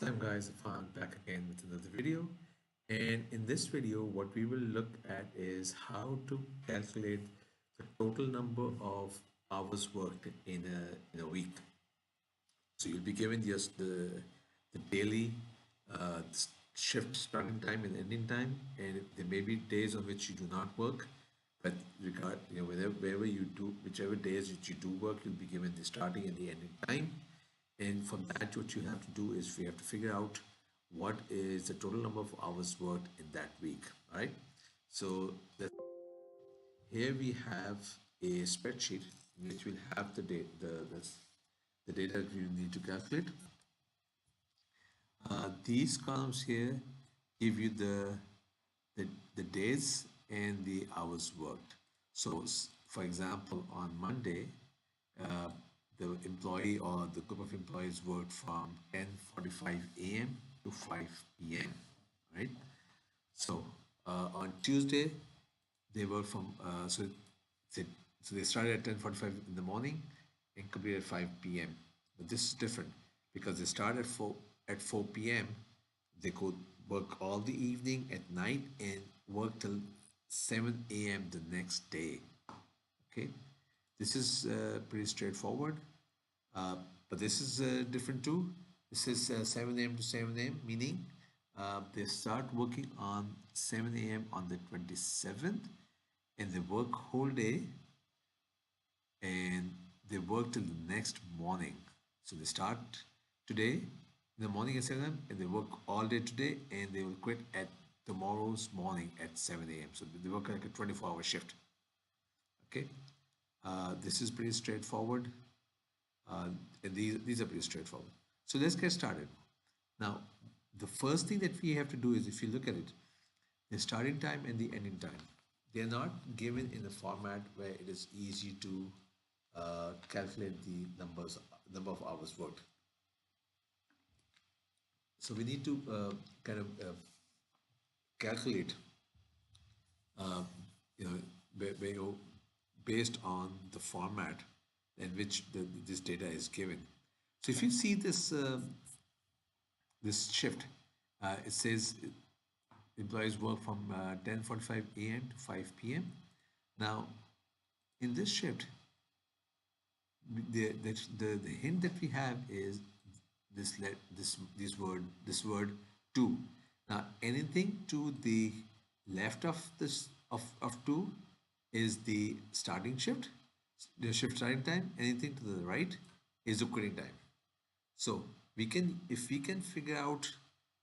time guys, I'm back again with another video, and in this video what we will look at is how to calculate the total number of hours worked in a week. So you'll be given just the daily shift starting time and ending time, and there may be days on which you do not work, but wherever you do, whichever days that you do work, you'll be given the starting and the ending time. And from that, what you have to do is we have to figure out what is the total number of hours worked in that week. All right. So here we have a spreadsheet in which we'll have the data that we need to calculate. These columns here give you the days and the hours worked. So, for example, on Monday, uh, the employee or the group of employees worked from 10:45 a.m. to 5 p.m. Right? So on Tuesday, they were from they, so they started at 10:45 in the morning and completed at 5 p.m. But this is different because they start at 4 p.m. They could work all the evening at night and work till 7 a.m. the next day. Okay, this is pretty straightforward. Uh, but this is different too. This is 7 a.m. to 7 a.m. meaning they start working on 7 a.m. on the 27th and they work whole day and they work till the next morning. So they start today in the morning at 7 a.m. and they work all day today and they will quit at tomorrow's morning at 7 a.m. So they work like a 24-hour shift. Okay, this is pretty straightforward. And these are pretty straightforward. So let's get started. Now, the first thing that we have to do is, if you look at it, the starting time and the ending time, they're not given in a format where it is easy to calculate the number of hours worked. So we need to kind of calculate, uh, based on the format in which this data is given. So if you see this shift, it says employees work from 10:45 a.m. to 5 p.m. Now, in this shift, the hint that we have is this word to. Now, anything to the left of this of two is the starting shift, the shift starting time. Anything to the right is the quitting time. So if we can figure out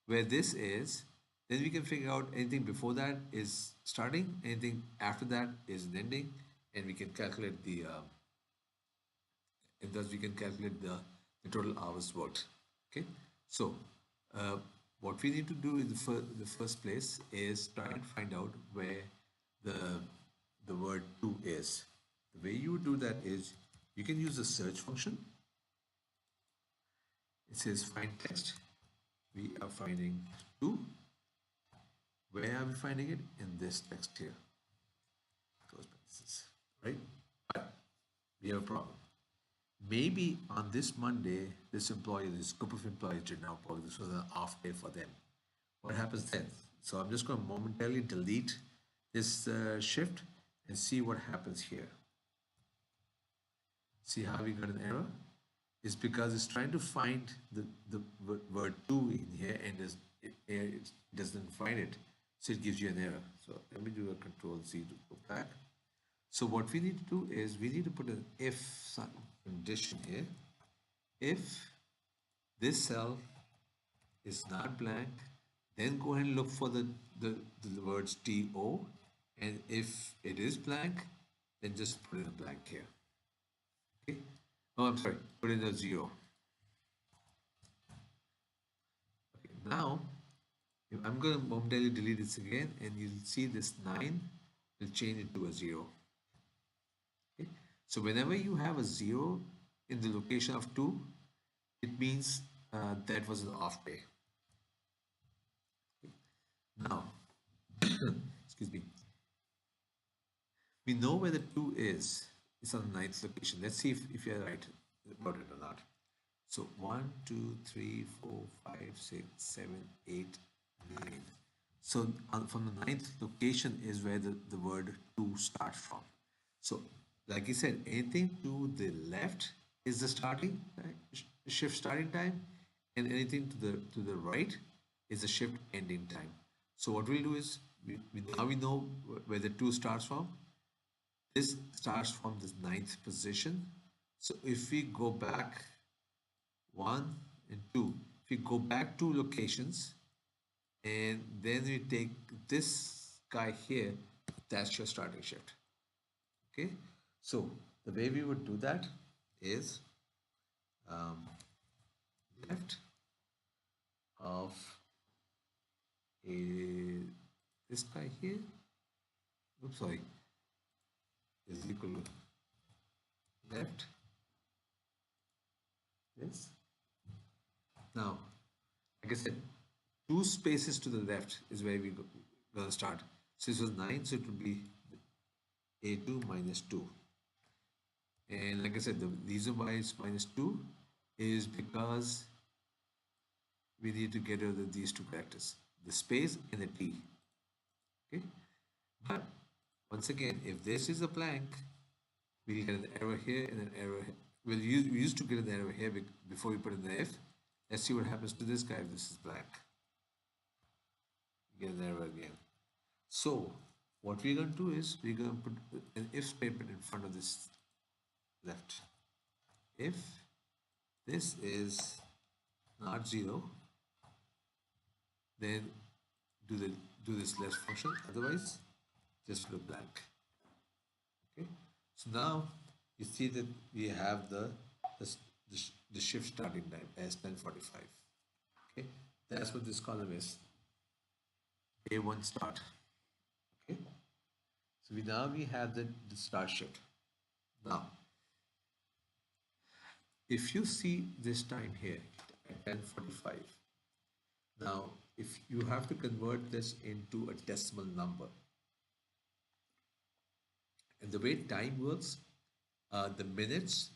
where this is, then we can figure out anything before that is starting, anything after that is an ending, and we can calculate and thus we can calculate the total hours worked. Okay, so what we need to do in the first place is try and find out where the word to is. The way you do that is you can use the search function. It says find text. We are finding to. Where are we finding it? In this text here. Close parentheses, right? But we have a problem. Maybe on this Monday, this group of employees did not work. This was an off day for them. What happens then? So I'm just going to momentarily delete this shift and see what happens here. See how we got an error? It's because it's trying to find the word to in here and it doesn't find it. So it gives you an error. So let me do a Control Z to go back. So what we need to do is we need to put an if condition here. If this cell is not blank, then go ahead and look for the words TO. And if it is blank, then just put in a blank here. Okay. Oh, I'm sorry, put in a 0. Okay, now I'm going to momentarily delete this again, and you'll see this 9 will change it to a 0. Okay, so whenever you have a 0 in the location of 2, it means that was an off day. Okay. Now, excuse me, we know where the 2 is. It's on the 9th location. Let's see if you're right about it or not. So 1, 2, 3, 4, 5, 6, 7, 8, 9. So from the ninth location is where the word to starts from. So like you said, anything to the left is the starting shift starting time, and anything to the right is the shift ending time. So what we'll do is now we know where the two starts from. This starts from this ninth position. So if we go back 1 and 2, if we go back 2 locations and then we take this guy here, that's your starting shift. Okay, so the way we would do that is left of a this guy here, oops, sorry, is equal to left this. Now, like I said, 2 spaces to the left is where we're gonna start. So this was 9, so it would be a2 minus 2. And like I said, the reason why it's minus 2 is because we need to get rid of these two characters, the space and the t. Okay, but once again, if this is a blank, we'll get an error here and an error here. We used to get an error here before we put in the if. Let's see what happens to this guy if this is blank. Get an error again. So what we're going to do is we're going to put an if statement in front of this left. If this is not 0, then do this left function. Otherwise, just put a blank. Okay. So now you see that we have the shift starting time as 10:45. Okay. That's what this column is. A1 start. Okay. So we have the start shift. Now, if you see this time here at 10:45, now if you have to convert this into a decimal number, and the way time works, the minutes,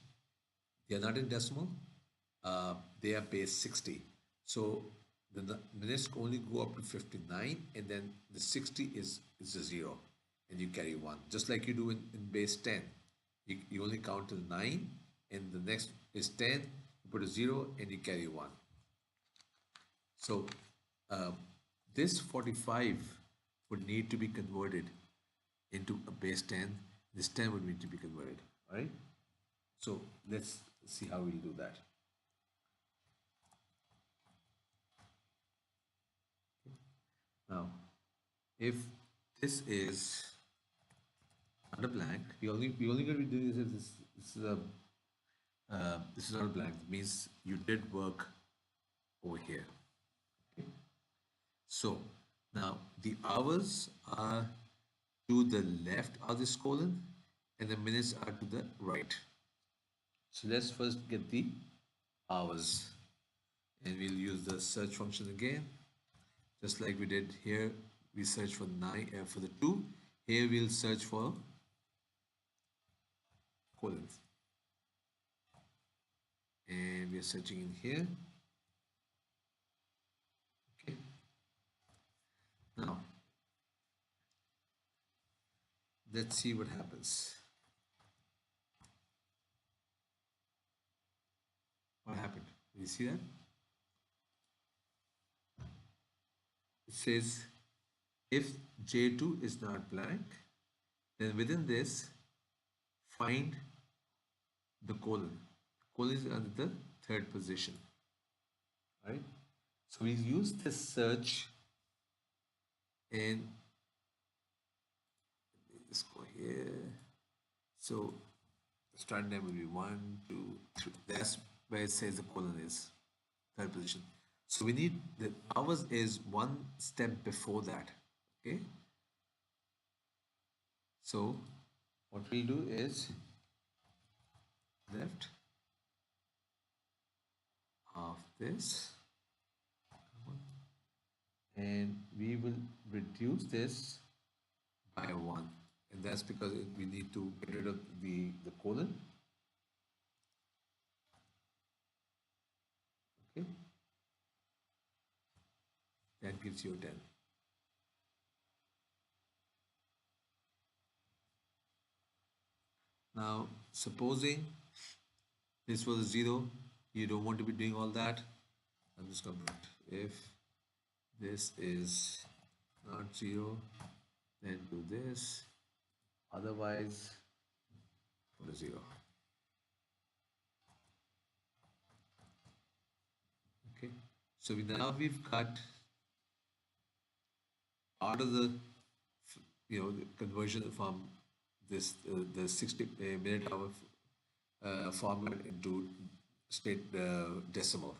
they are not in decimal, they are base 60. So the minutes only go up to 59, and then the 60 is a 0, and you carry 1. Just like you do in base 10. You only count to 9, and the next is 10, you put a 0, and you carry 1. So this 45 would need to be converted into a base 10. This 10 would need to be converted, all right? So let's see how we'll do that. Now, if this is not a blank, we only going to be doing this if this is not a blank. It means you did work over here. Okay. So now the hours are to the left of this colon, and the minutes are to the right. So let's first get the hours, and we'll use the search function again, just like we did here. We search for 9 for the 2. Here we'll search for colons, and we are searching in here. Okay. Now let's see what happens. What happened? You see that? It says if J2 is not blank, then within this find the colon. Colon is under the 3rd position. Right? So we use this search, and let's go here. So the start name will be 1, 2, 3. That's where it says the colon is 3rd position. So we need the hours is 1 step before that. Okay. So what we do is left of this, and we will reduce this by 1, and that's because we need to get rid of the colon. That gives you a 10. Now, supposing this was 0, you don't want to be doing all that. I'm just going to put if this is not 0, then do this. Otherwise, put a 0. Okay. So now we've got out of the the conversion from this the 60 minute hour format into state decimal.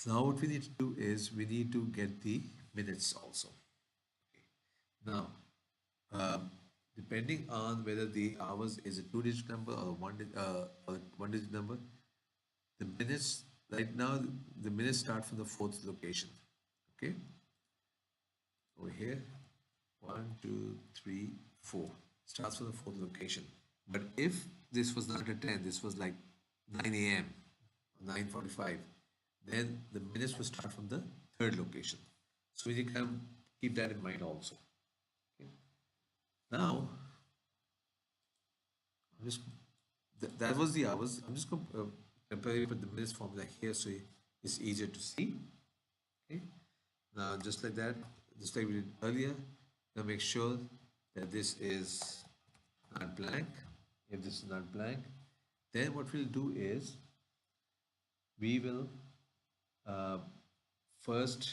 Now what we need to do is we need to get the minutes also. Okay. Now, depending on whether the hours is a two-digit number or one-digit number, the minutes right now the minutes start from the fourth location. Okay, over here, 1, 2, 3, 4 starts from the fourth location. But if this was not a 10, this was like 9 a.m. 9:45, then the minutes will start from the third location. So you can keep that in mind also. Okay. Now, I'm just that was the hours. I'm just going to temporarily put the minutes formula here so it's easier to see. Okay. Now, just like that, just like we did earlier, now make sure that this is not blank. If this is not blank, then what we'll do is we will first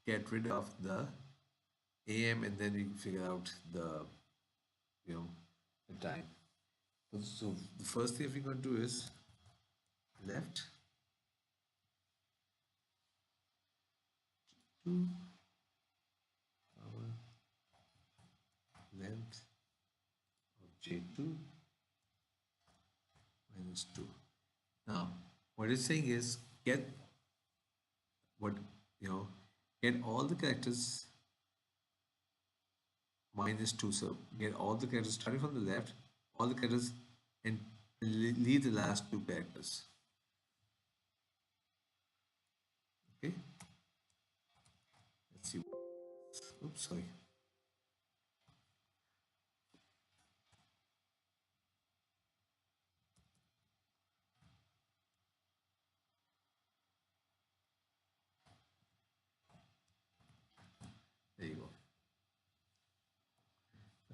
get rid of the AM and then we figure out the the time. So the first thing we're going to do is left 2 power length of J2 minus 2. Now what it's saying is get what get all the characters minus 2. So get all the characters starting from the left, all the characters, and leave the last two characters. Okay. Let's see. Oops, sorry. There you go.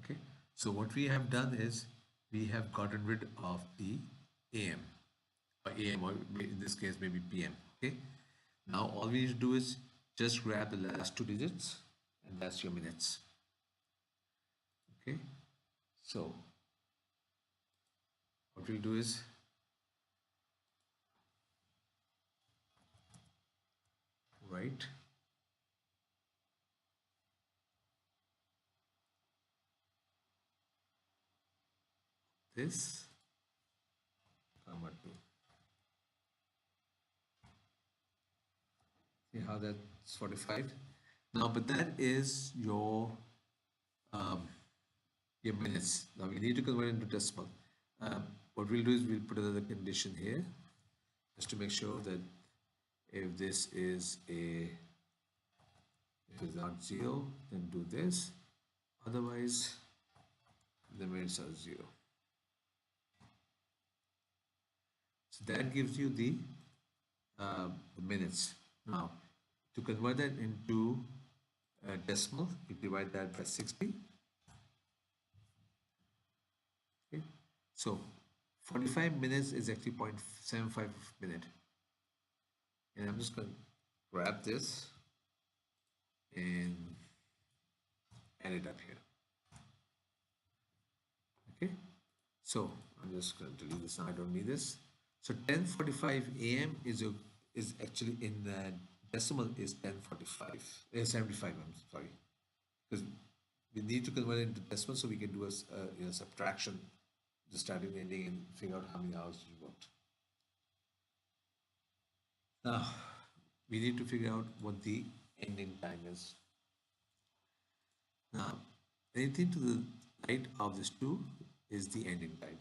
Okay. So what we have done is we have gotten rid of the AM or AM, or in this case maybe PM. Okay. Now all we need to do is just grab the last two digits and that's your minutes. Okay. So what we'll do is write this comma 2. See how that's 45 now, but that is your minutes. Now we need to convert it into decimal. What we'll do is we'll put another condition here just to make sure that if this is not 0, then do this. Otherwise, the minutes are 0. So that gives you the minutes. Now, to convert that into decimal, you divide that by 60. Okay. So 45 minutes is actually 0.75 minute. And I'm just going to grab this and add it up here. Okay. So I'm just going to delete this. I don't need this. So 10:45 a.m. is actually in the decimal is 10:45 75. I'm sorry, because we need to convert it into decimal so we can do a subtraction, the starting and ending, and figure out how many hours you worked. Now we need to figure out what the ending time is. Now anything to the right of this 2 is the ending time.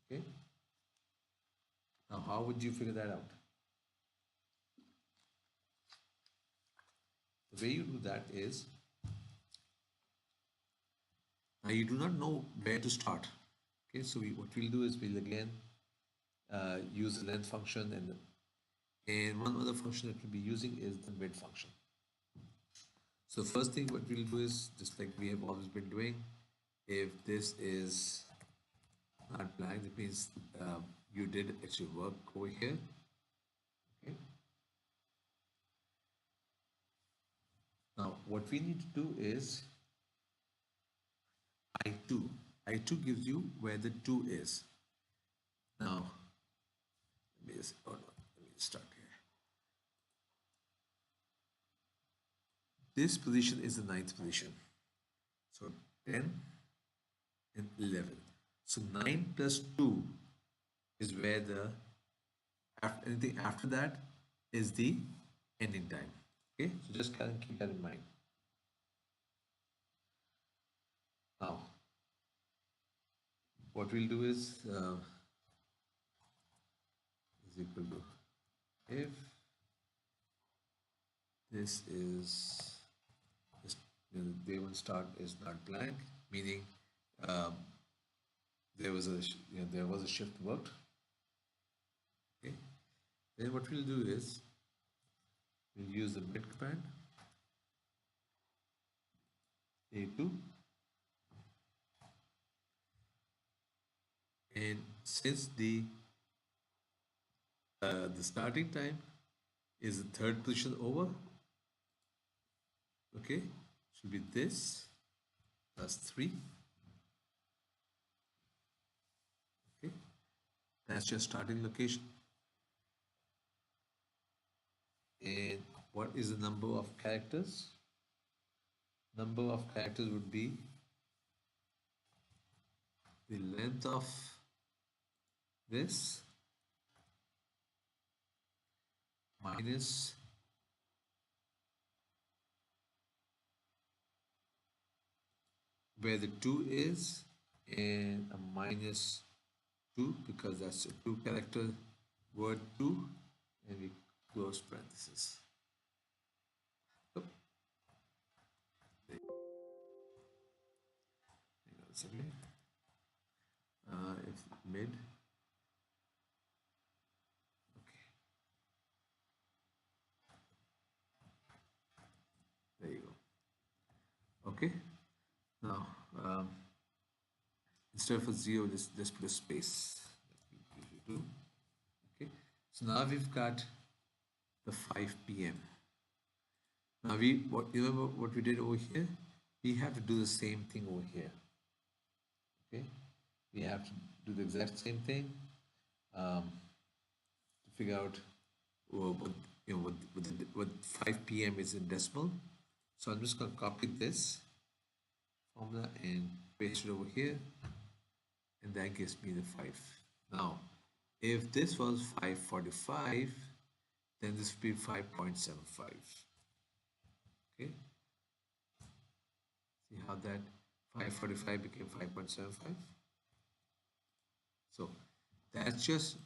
Okay. Now how would you figure that out? The way you do that is, now you do not know where to start. Okay, so what we'll do is we'll again use the length function, and one other function that we'll be using is the mid function. So first thing what we'll do is, just like we have always been doing, if this is not blank, that means you did actually work over here. Okay. Now what we need to do is I2. I2 gives you where the 2 is. Now, let me start here. This position is the ninth position. So 10 and 11. So 9 plus 2 is where anything after that is the ending time. Okay, so just kind of keep that in mind. Now, what we'll do is equal to, if this is day one start is not blank, meaning there was a shift worked. Okay, then what we'll do is we'll use the mid command, A2, and since the starting time is the third position over, okay, should be this plus 3. Okay, that's your starting location. And what is the number of characters? Number of characters would be the length of this minus where the 2 is, and a minus 2 because that's a 2 character word 2, and we close parenthesis. Oh. Hang on a second. If mid, okay, there you go. Okay, now instead of a 0, just put a space. Okay, so now we've got the 5 p.m. Now remember what we did over here? We have to do the same thing over here. Okay, we have to do the exact same thing to figure out what 5 p.m. is in decimal. So I'm just going to copy this formula and paste it over here, and that gives me the 5. Now, if this was 5:45, then this would be 5.75. Okay. See how that 5:45 became 5.75? So that's just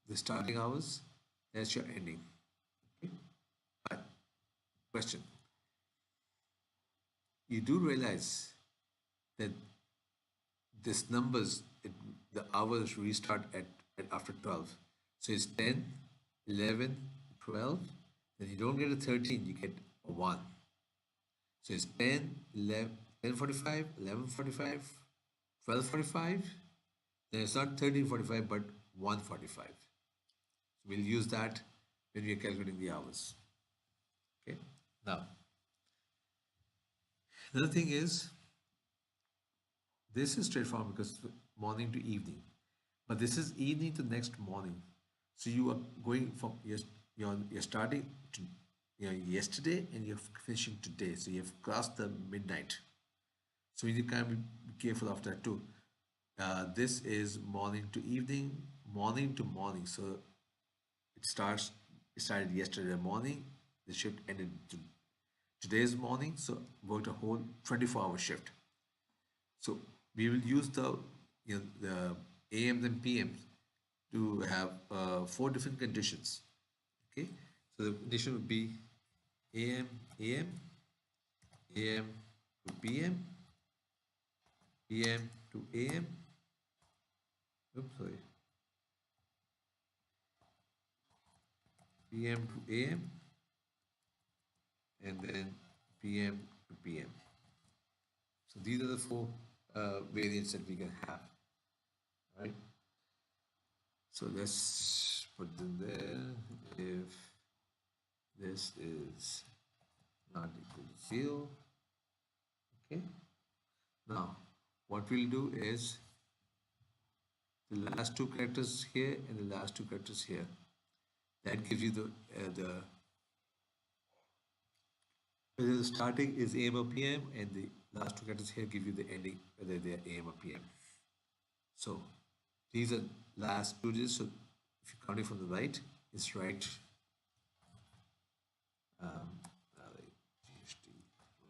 the starting hours, that's your ending. Okay. But question, you do realize that this numbers, the hours restart at after 12. So it's 10, 11, 12, then you don't get a 13, you get a 1. So it's 10, 11, 10:45, 11:45, 12:45, then it's not 13:45 but 1:45. So we'll use that when we are calculating the hours. Okay. Now, another thing is, this is straightforward because morning to evening, but this is evening to next morning. So you are going from you're starting to yesterday and you're finishing today. So you have crossed the midnight. So you need to kind of be careful of that too. This is morning to evening, morning to morning. So it started yesterday morning. The shift ended today's morning. So worked a whole 24-hour shift. So we will use the AMs and PMs to have 4 different conditions. Okay, so the condition would be AM, AM, AM to PM, PM to AM. Oops, sorry. PM to AM, and then PM to PM. So these are the four variants that we can have, right? So let's put them there. If this is not equal to 0, okay. Now, what we'll do is the last two characters here and the last two characters here. That gives you the whether the starting is AM or PM, and the last two characters here give you the ending, whether they are AM or PM. So these are last two digits. So if you're counting from the right, it's right. GST,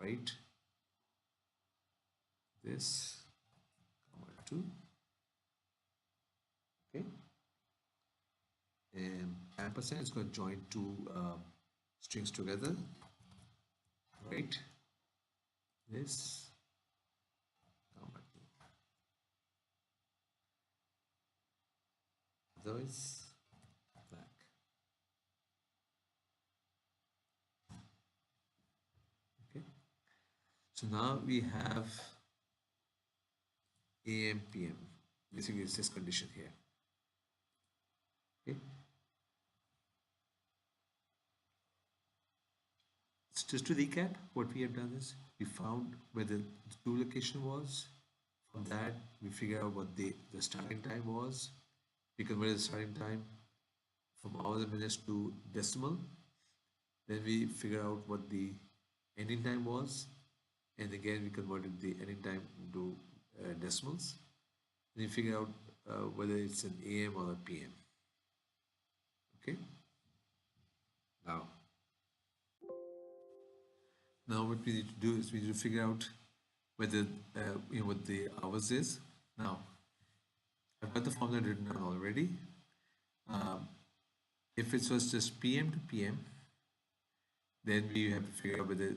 right. This, comma 2. Okay. And ampersand is going to join two strings together. Right. This, comma 2. Otherwise, black. Okay. So now we have AM, PM. Basically, it's this condition here. Okay. So just to recap, what we have done is we found where the true location was. From that, we figured out what the starting time was. We converted the starting time from hours and minutes to decimal. Then we figured out what the ending time was. And again, we converted the ending time into decimals. Then we figure out whether it's an AM or a PM. Okay. Now what we need to do is we need to figure out whether what the hours is. Now I've got the formula written down already. If it was just PM to PM, then we have to figure out whether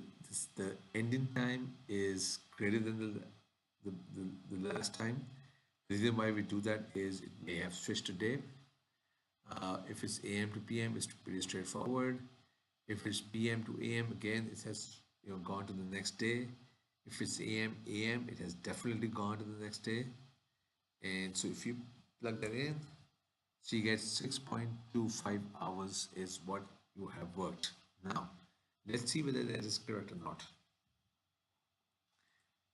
the ending time is greater than the last time. The reason why we do that is it may have switched a day. If it's AM to PM, it's pretty straightforward. If it's PM to AM, again, it has gone to the next day. If it's AM, it has definitely gone to the next day. And so if you plug that in, so you get 6.25 hours is what you have worked. Now, let's see whether that is correct or not.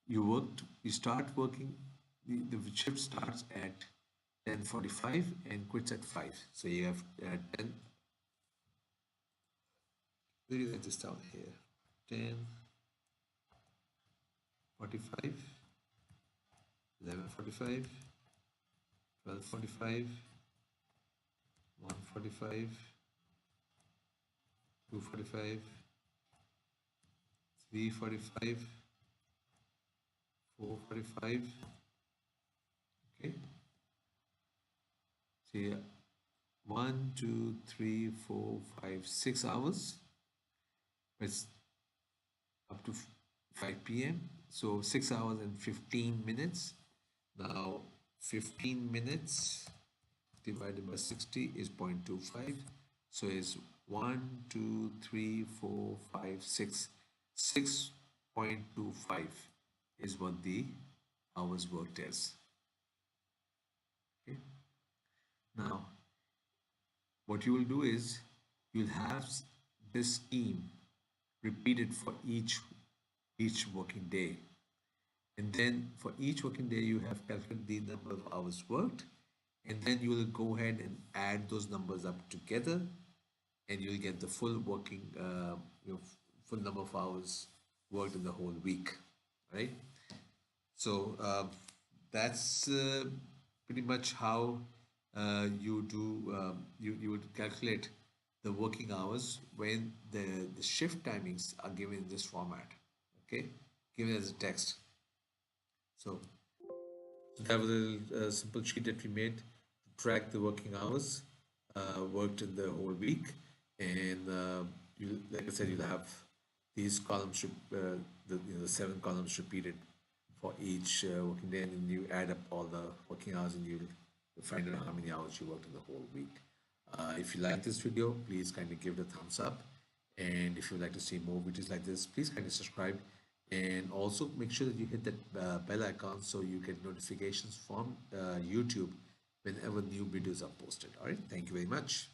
You start working, the shift starts at 10:45 and quits at 5. So you have 10. Let me write this down here. 10:45, 11:45, 12:45, 1:45, 2:45, 3:45, 4:45. Okay. So yeah, 1, 2, 3, 4, 5, 6 hours. It's up to 5 p.m. So 6 hours and 15 minutes. Now 15 minutes divided by 60 is 0.25. So it's 1, 2, 3, 4, 5, 6. 6.25 is what the hours worked is. Okay. Now, what you will do is you'll have this scheme repeated for each working day, and then for each working day you have calculated the number of hours worked, and then you will go ahead and add those numbers up together, and you'll get the full working full number of hours worked in the whole week, right? So that's pretty much how you do you would calculate the working hours when the shift timings are given in this format, okay, given as a text. So that was a simple sheet that we made to track the working hours worked in the whole week, and you, like I said, you'll have these columns, the 7 columns repeated for each working day, and then you add up all the working hours, and you'll find out how many hours you worked in the whole week. If you like this video, please kindly give it a thumbs up. And if you'd like to see more videos like this, please kindly subscribe. And also make sure that you hit that bell icon so you get notifications from YouTube whenever new videos are posted. All right. Thank you very much.